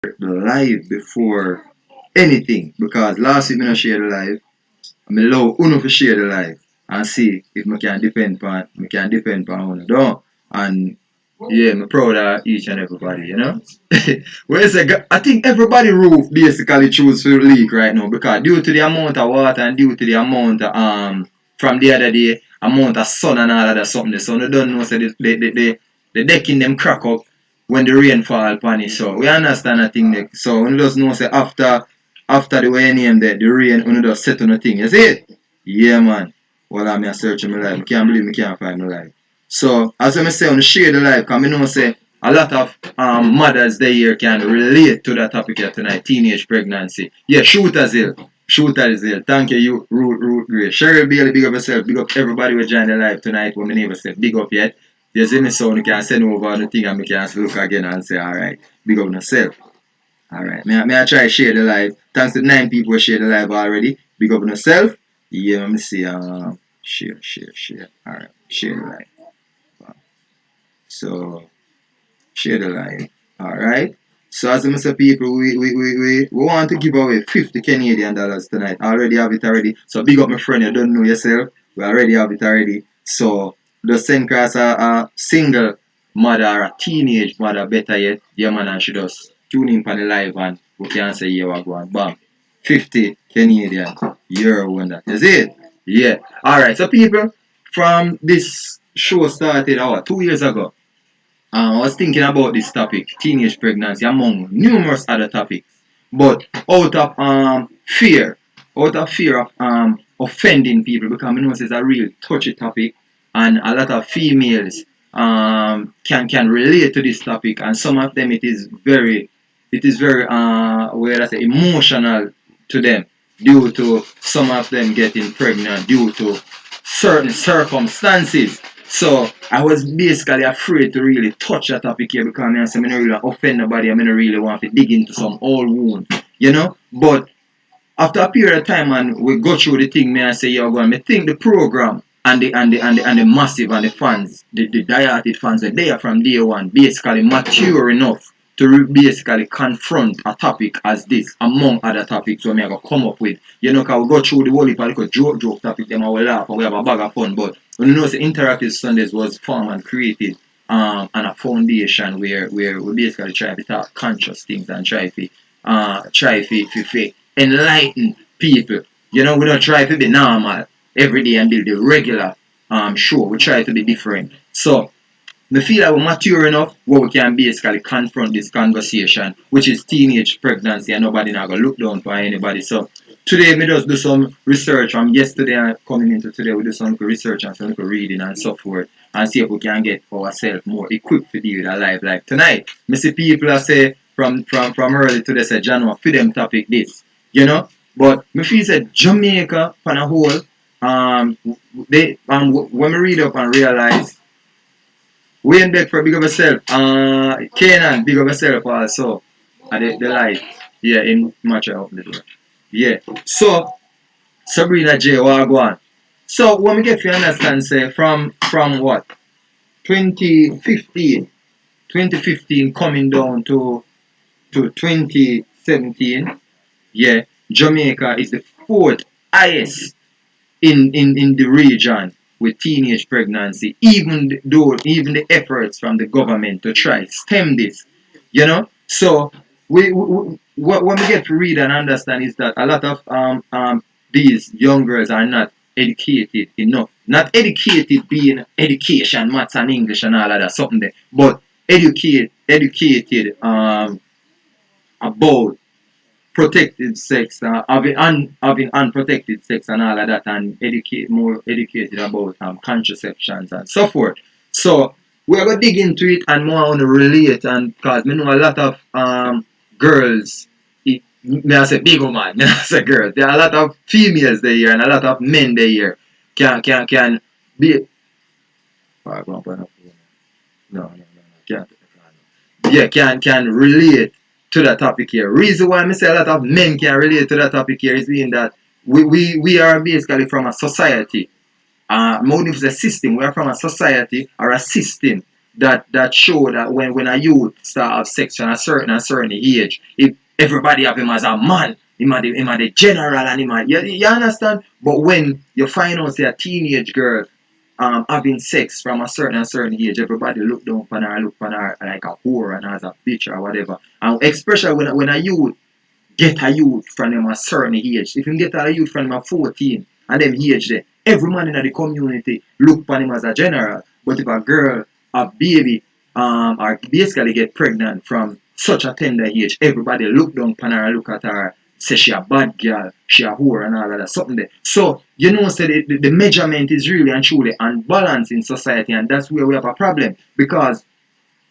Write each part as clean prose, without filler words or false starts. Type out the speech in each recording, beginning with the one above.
the live before anything because last week I share the live. I'm allow uno to share the live and see if I can depend on uno. Don't. And yeah, I'm proud of each and everybody, you know. Well, I think everybody roof basically choose to leak right now because due to the amount of water and due to the amount of from the other day amount of sun and all of that something. The sun don't know so the decking them crack up when the rain fall upon it. So we understand that thing. So we just know say after the way name the rain we just set on the thing. You see it? Yeah man. Well I'm searching my life. I can't believe I can't find my life. So as I say on share the life, because I know say a lot of mothers there here can relate to that topic here tonight, teenage pregnancy. Yeah, shoot as ill. Shoot as ill. Thank you, Root Great. Cheryl Bailey, big up yourself. Big up everybody who joined the live tonight. When I never said big up yet. You see me so you can send over the thing and I can look again and say, alright, big up yourself. Alright. May I try to share the live. Thanks to 9 people who share the live already. Big up yourself. Yeah, let me see. Share. Alright. Share the live. So share the live. Alright. So as I say people, we want to give away 50 Canadian dollars tonight. I already have it already. So big up my friend, you don't know yourself. We already have it already. So just send across a single mother or a teenage mother, better yet, yeah man, and she just tune in for the live and we can say yeah we're going. Bam. 50 Canadian euro and that. You see it? Yeah. Alright, so people from this show started 2 years ago. I was thinking about this topic, teenage pregnancy, among numerous other topics. But out of fear of offending people, because I know it's a real touchy topic, and a lot of females can relate to this topic, and some of them it is very where I say emotional to them due to some of them getting pregnant due to certain circumstances. So I was basically afraid to really touch that topic here because I don't really offend nobody. I don't really want to dig into some old wound, you know. But after a period of time and we go through the thing, may I say, yo, go and me think the program and the massive and the fans, the dieted fans, they are from day one basically mature enough to basically confront a topic as this among other topics we may go come up with. You know, because we go through the whole heap of joke topic, them I will laugh and we have a bag of fun. But when you know the Interactive Sundays was formed and created on a foundation where we basically try to talk conscious things and try to enlighten people. You know, we don't try to be normal every day and do the regular show. We try to be different. So we feel that we're mature enough where we can basically confront this conversation, which is teenage pregnancy, and nobody now gonna look down for anybody. So today we just do some research from yesterday and coming into today. We do some research and some reading and so forth and see if we can get ourselves more equipped to deal with a life like tonight. Me see people are say from early today say January for them topic this, you know. But me feel that Jamaica on a whole, they when we read up and realize Wayne Beckford, big of yourself. Kanan, big of yourself also. The light. Yeah, in match up the door. Yeah. So Sabrina J. Wagwan. So when we get to understand say from what? 2015. 2015 coming down to 2017. Yeah. Jamaica is the fourth highest in the region with teenage pregnancy, even though even the efforts from the government to try stem this, you know. So what we get to read and understand is that a lot of these young girls are not educated enough. Not educated being education, maths and English and all of that something there, but educated about protected sex, having unprotected sex and all of that, and more educated about contraceptions and so forth. So we're gonna dig into it and more on the relate, and because we know a lot of girls. May I say big man, may I say girls. There are a lot of females there here and a lot of men there here can be. Oh, no, can't. Yeah, can relate to that topic here. Reason why I say a lot of men can relate to that topic here is being that we are basically from a society. More than a system, we are from a society or a system that show that when a youth start have sex from a certain age, if everybody have him as a man, him a the general and him a, you understand? But when you find out say a teenage girl having sex from a certain age, everybody look down upon her like a whore and as a bitch or whatever. And especially when a youth get a youth from them a certain age. If you get a youth from them a 14 and them age there, every man in the community look upon him as a general. But if a girl, a baby, or basically get pregnant from such a tender age, everybody look down upon her and look at her, say she a bad girl, she a whore and all of that, something there. So, you know, say the measurement is really and truly unbalanced in society, and that's where we have a problem. Because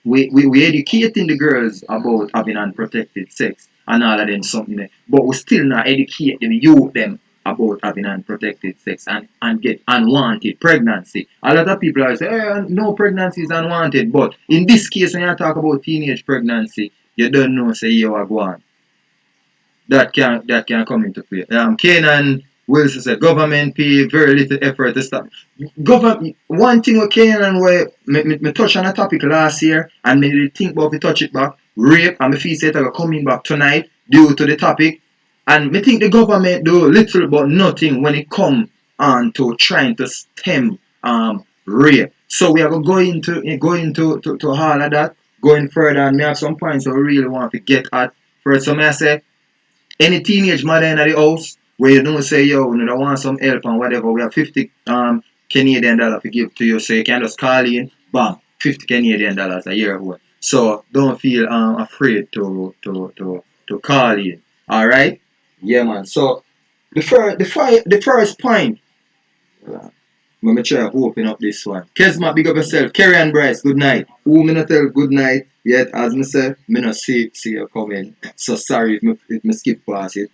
we educating the girls about having unprotected sex and all of them something there, but we still not educate the youth them about having unprotected sex and get unwanted pregnancy. A lot of people are say, no pregnancy is unwanted, but in this case when you talk about teenage pregnancy, you don't know say you are going that can come into play. Canaan Wilson said government pay very little effort to stop. Government one thing with Canaan where me touch on a topic last year and me think about to touch it back. Rape and me feel say it coming back tonight due to the topic. And me think the government do little but nothing when it come on to trying to stem rape. So we are going to all of that, going further, and me have some points I really want to get at. First, so I say any teenage mother in the house where you don't say, yo, you don't want some help and whatever, we have 50 Canadian dollars to give to you. So you can just call in, bam, 50 Canadian dollars a year away. So don't feel afraid to call in. Alright? Yeah man. So the first point, let me try to open up this one. Kesma, big up yourself. Kerry and Bryce, good night. Who me not tell good night yet, as me say, me not see you coming. So sorry if me skip past it.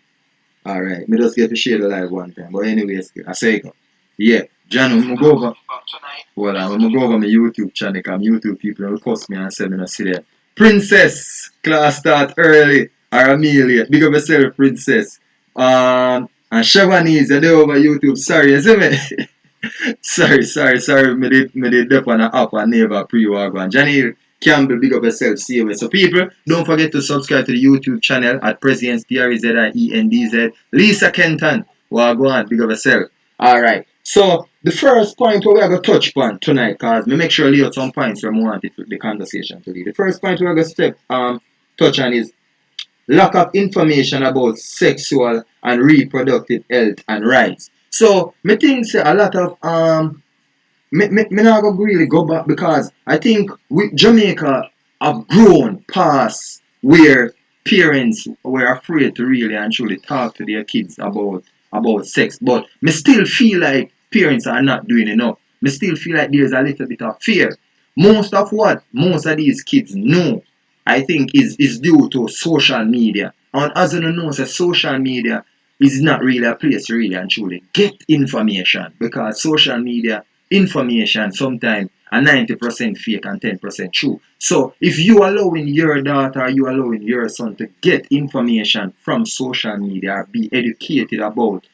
Alright, me just get to share the live one time. But anyways, I say go. Yeah, John, I'm gonna go over. Well, I'm gonna go over my YouTube channel because YouTube people will post me and say me not see there. Princess, class start early. Or Amelia, big up yourself, Princess. And Shavani's, I do over YouTube. Sorry, you see me? sorry. Me did dep on the app and never pre-work one. Johnny Campbell, big up yourself, see you. So people, don't forget to subscribe to the YouTube channel at President's prezi ENDZ. Lisa Kenton, Wagwan, big up yourself. Alright. So the first point we are going to touch upon tonight, cause me make sure I lay out some points where I wanted the conversation today. The first point we are going to touch on is lack of information about sexual and reproductive health and rights. So me think say a lot of me not gonna really go back because I think Jamaica have grown past where parents were afraid to really and truly talk to their kids about sex. But me still feel like parents are not doing enough. Me still feel like there's a little bit of fear. Most of what most of these kids know, I think, is due to social media. And as you know, social media is not really a place to really and truly get information because social media information sometimes are 90% fake and 10% true. So if you allowing your daughter, you allowing your son to get information from social media or be educated about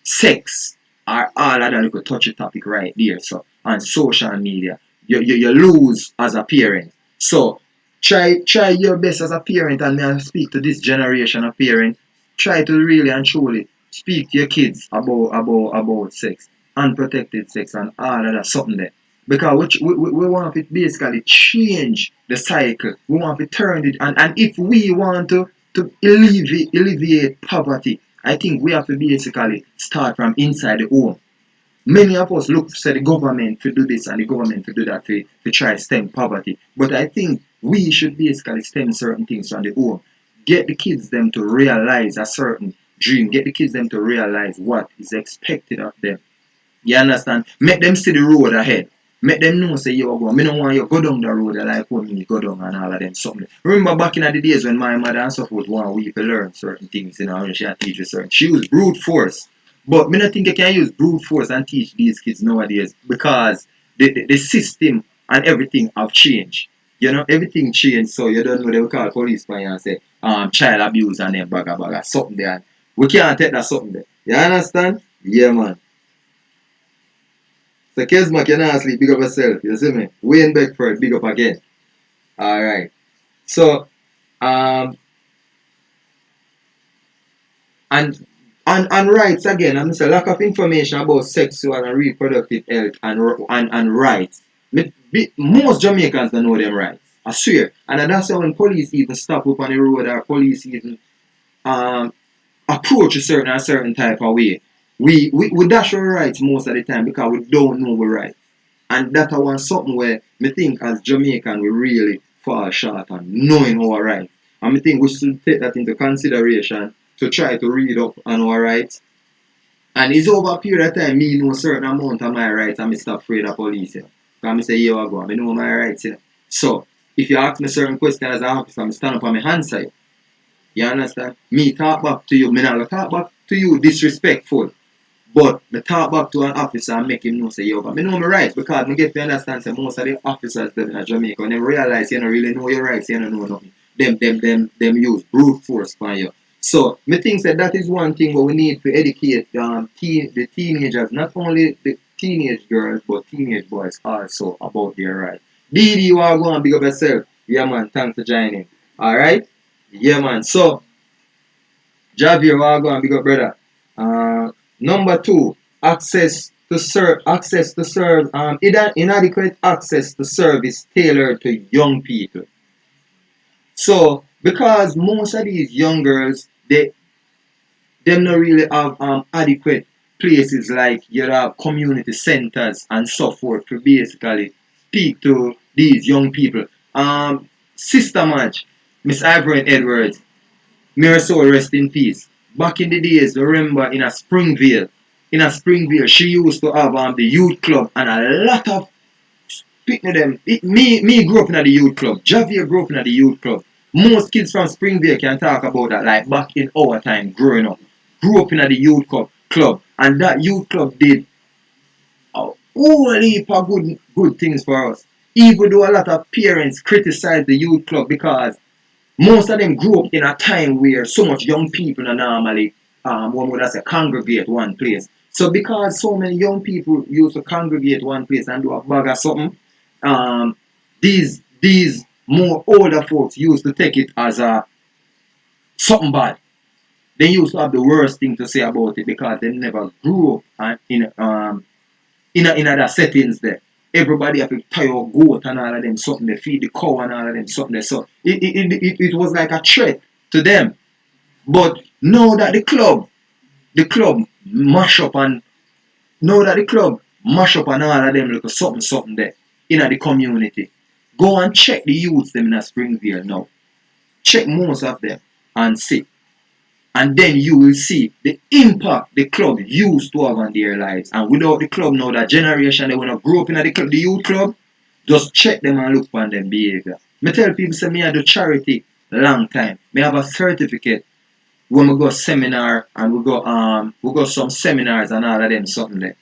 sex or all of that, you could touch a topic right there. So on social media, you lose as a parent. So try your best as a parent, and may I speak to this generation of parents. Try to really and truly speak to your kids about sex, unprotected sex, and all of that something there. Because we want to basically change the cycle. We want to turn it, and if we want to alleviate poverty, I think we have to basically start from inside the home. Many of us look to the government to do this and the government to do that to try to stem poverty. But I think we should basically stem certain things from the home. Get the kids them to realize a certain dream. Get the kids them to realize what is expected of them. You understand? Make them see the road ahead. Make them know say you go. Me don't want you go down the road like when me go down and all of them something. Remember back in the days when my mother and so forth want we to learn certain things, when she had teach you certain. She used brute force. But me not think you can use brute force and teach these kids nowadays because the system and everything have changed. Everything changed, so you don't know they will call police by and say child abuse and then baga something there. We can't take that something there. You understand? Yeah man. So Kesma cannot sleep, big up yourself. You see me? Wayne Beckford, big up again. Alright. So um and and rights again, I'm say lack of information about sexual and reproductive health and rights. Most Jamaicans don't know them rights. I swear. And that's why when police even stop up on the road or police even um approach a certain type of way. We dash our rights most of the time because we don't know our rights. And that I want something where me think as Jamaican we really fall short on knowing our rights. And me think we should take that into consideration to try to read up on our rights. And it's over a period of time me know a certain amount of my rights and me stop afraid of police. You know. Because I say, here I go, I know my rights. You know. So if you ask me certain questions as an officer, I stand up on my hand side. You understand? Me talk back to you, me not talk back to you disrespectful. But me talk back to an officer and make him know say yo, but me know my rights because me get to understand say most of the officers them in Jamaica when they realize you don't really know your rights, you don't know nothing. Them use brute force for you. So me think that is one thing what we need to educate the teenagers, not only the teenage girls but teenage boys also about their rights. Didi, you are going to big up yourself. Yeah man, thanks for joining. Alright? Yeah man. So Javier, you are going to big up brother. Number two, access to serve inadequate access to service tailored to young people. So because most of these young girls them not really have adequate places like you have community centers and so forth to basically speak to these young people. Sister Madge, Miss Ivory Edwards, may her soul rest in peace. Back in the days, remember in a Springville, she used to have the youth club and a lot of people them. Me grew up in the youth club. Javier grew up in the youth club. Most kids from Springville can talk about that, like back in our time growing up. Grew up in the youth club, and that youth club did a whole heap of good things for us. Even though a lot of parents criticize the youth club because most of them grew up in a time where so much young people are normally one would say congregate one place. So because so many young people used to congregate one place and do a bag of something, these more older folks used to take it as a something bad. They used to have the worst thing to say about it because they never grew up in other settings there. Everybody have to tie a goat and all of them something. They feed the cow and all of them something. There. So it was like a threat to them. But now that the club mash up and now that the club mash up and all of them look something there in the community. Go and check the youths them in a Springville now. Check most of them and see. And then you will see the impact the club used to have on their lives. And without the club now, that generation they wanna grow up in the youth club, just check them and look on them behavior. Me tell people say me I do charity long time. Me have a certificate when we go seminar and we go some seminars and all of them something there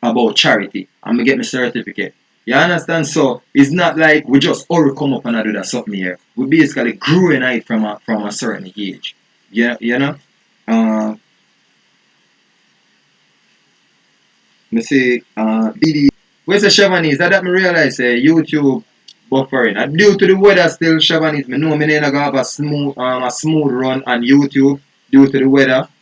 about charity and me get my certificate. You understand? So it's not like we just all come up and do that something here. We basically growing it from a certain age. Yeah, you know. Uh, me see BD. Where's the Chevanese? That me realize YouTube buffering. And due to the weather still Chevanese, me know me never gonna have a smooth run on YouTube due to the weather.